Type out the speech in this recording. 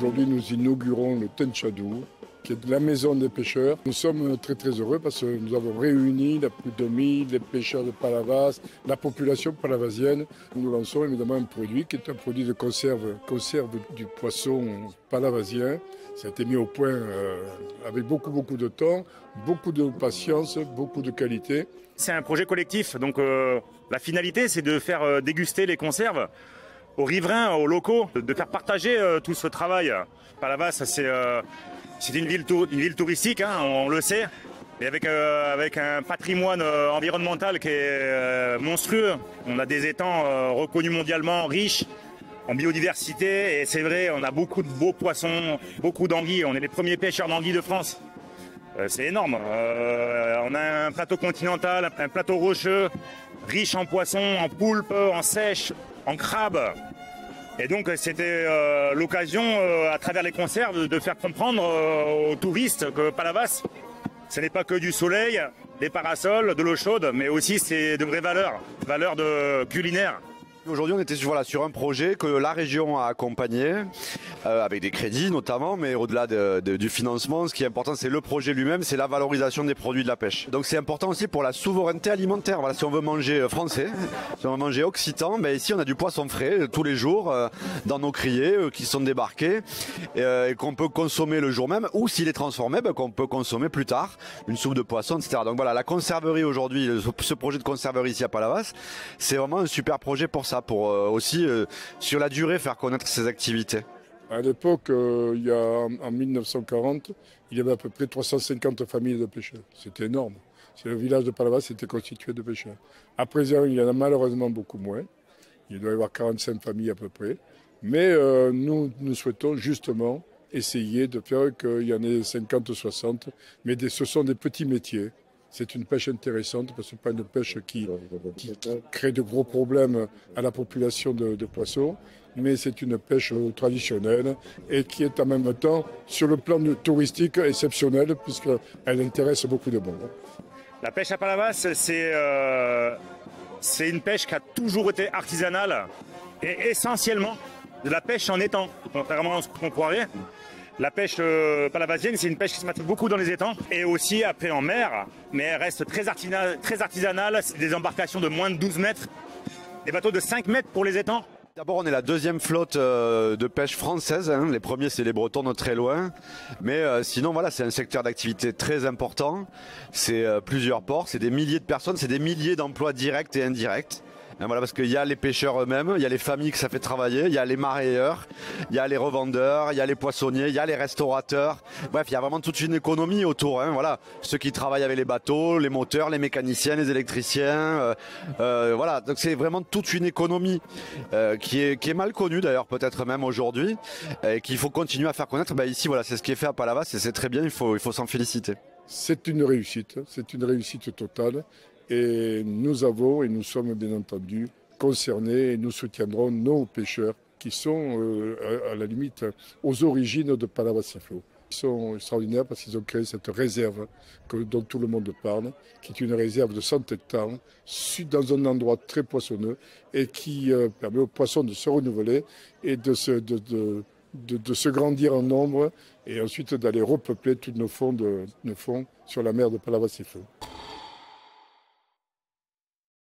Aujourd'hui, nous inaugurons le Tenchadou, qui est la maison des pêcheurs. Nous sommes très très heureux parce que nous avons réuni la plus de 1000 les pêcheurs de Palavas, la population palavasienne. Nous lançons évidemment un produit qui est un produit de conserve du poisson palavasien. Ça a été mis au point avec beaucoup de temps, beaucoup de patience, beaucoup de qualité. C'est un projet collectif, donc la finalité c'est de faire déguster les conserves aux riverains, aux locaux, de faire partager tout ce travail. Palavas, c'est une ville touristique, hein, on le sait, et avec un patrimoine environnemental qui est monstrueux. On a des étangs reconnus mondialement, riches en biodiversité, et c'est vrai, on a beaucoup de beaux poissons, beaucoup d'anguilles. On est les premiers pêcheurs d'anguilles de France. C'est énorme. On a un plateau continental, un plateau rocheux, riche en poissons, en poulpes, en sèche, en crabes. Et donc c'était l'occasion, à travers les conserves, de faire comprendre aux touristes que Palavas, ce n'est pas que du soleil, des parasols, de l'eau chaude, mais aussi c'est de vraies valeurs culinaires. Aujourd'hui, on était sur un projet que la région a accompagné, avec des crédits notamment, mais au-delà du financement, ce qui est important, c'est le projet lui-même, c'est la valorisation des produits de la pêche. Donc c'est important aussi pour la souveraineté alimentaire. Voilà, si on veut manger français, si on veut manger occitan, ben ici on a du poisson frais tous les jours dans nos criées qui sont débarqués et qu'on peut consommer le jour même, ou s'il est transformé, ben, qu'on peut consommer plus tard, une soupe de poisson, etc. Donc voilà, la conserverie aujourd'hui, ce projet de conserverie ici à Palavas, c'est vraiment un super projet pour ça, pour aussi sur la durée faire connaître ces activités. À l'époque, en 1940, il y avait à peu près 350 familles de pêcheurs. C'était énorme. Le village de Palavas était constitué de pêcheurs. À présent, il y en a malheureusement beaucoup moins. Il doit y avoir 45 familles à peu près. Mais nous souhaitons justement essayer de faire qu'il y en ait 50-60. Mais ce sont des petits métiers. C'est une pêche intéressante parce que ce n'est pas une pêche qui crée de gros problèmes à la population de poissons, mais c'est une pêche traditionnelle et qui est en même temps, sur le plan touristique, exceptionnelle puisqu'elle intéresse beaucoup de monde. La pêche à Palavas, c'est une pêche qui a toujours été artisanale et essentiellement de la pêche en étang, contrairement à ce qu'on croirait. La pêche palavasienne, c'est une pêche qui se pratique beaucoup dans les étangs et aussi après en mer, mais elle reste très artisanale. C'est des embarcations de moins de 12 mètres, des bateaux de 5 mètres pour les étangs. D'abord, on est la deuxième flotte de pêche française. Hein. Les premiers, c'est les Bretons, de très loin. Mais sinon, voilà, c'est un secteur d'activité très important. C'est plusieurs ports, c'est des milliers de personnes, c'est des milliers d'emplois directs et indirects. Voilà, parce qu'il y a les pêcheurs eux-mêmes, il y a les familles que ça fait travailler, il y a les marailleurs, il y a les revendeurs, il y a les poissonniers, il y a les restaurateurs. Bref, il y a vraiment toute une économie autour. Hein, voilà, ceux qui travaillent avec les bateaux, les moteurs, les mécaniciens, les électriciens. Voilà, donc c'est vraiment toute une économie qui est mal connue d'ailleurs, peut-être même aujourd'hui, et qu'il faut continuer à faire connaître. Ben, ici, voilà, c'est ce qui est fait à Palavas et c'est très bien. Il faut s'en féliciter. C'est une réussite totale. Et nous sommes bien entendu concernés et nous soutiendrons nos pêcheurs qui sont à la limite aux origines de Palavas-Sifflot. Ils sont extraordinaires parce qu'ils ont créé cette réserve dont tout le monde parle, qui est une réserve de 100 hectares dans un endroit très poissonneux et qui permet aux poissons de se renouveler et de se grandir en nombre et ensuite d'aller repeupler tous nos fonds sur la mer de Palavas-Sifflot.